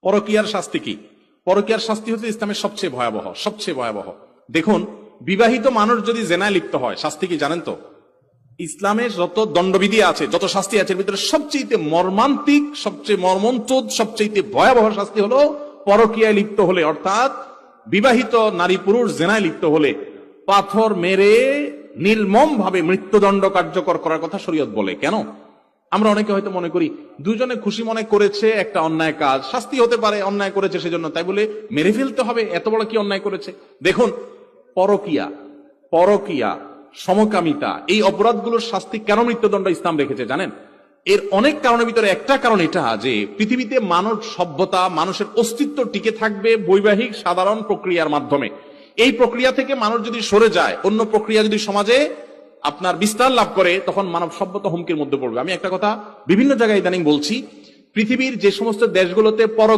পরকীয়ার শাস্তি কি? পরকীয়ার শাস্তি হচ্ছে ইসলামের সবচেয়ে ভয়াবহ। দেখুন, বিবাহিত মানুষ যদি জেনায় লিপ্ত হয় শাস্তি কি জানেন তো? ইসলামের যত দণ্ডবিধি আছে, যত শাস্তি আছে, এর ভিতরে সবচেয়ে মর্মান্তিক, সবচেয়ে মর্মন্তুদ, সবচেয়ে ভয়াবহ শাস্তি হলো পরকীয়ায় লিপ্ত হলে, অর্থাৎ বিবাহিত নারী পুরুষ জেনায় লিপ্ত হলে পাথর মেরে নির্মম ভাবে মৃত্যুদণ্ড কার্যকর করার কথা শরীয়ত বলে। কেন? আমরা অনেকে হয়তো মনে করি দুজনে খুশি মনে করেছে একটা অন্যায় কাজ, শাস্তি হতে পারে, অন্যায় করেছে সেজন্য, তাই বলে মেরে ফেলতে হবে? এত বড় কি অন্যায় করেছে? দেখুন, পরকীয়া, সমকামিতা, এই অপরাধগুলোর শাস্তি কেন মৃত্যুদণ্ড ইসলাম রেখেছে জানেন? এর অনেক কারণের ভিতরে একটা কারণ এটা যে পৃথিবীতে মানব সভ্যতা, মানুষের অস্তিত্ব টিকে থাকবে বৈবাহিক সাধারণ প্রক্রিয়ার মাধ্যমে। এই প্রক্রিয়া থেকে মানুষ যদি সরে যায়, অন্য প্রক্রিয়া যদি সমাজে আপনার বিস্তার লাভ করে, তখন মানব সভ্যতা হুমকির মধ্যে পড়বে। আমি একটা কথা বিভিন্ন জায়গায় ইদানিং বলছি, পৃথিবীর যে সমস্ত দেশগুলোতে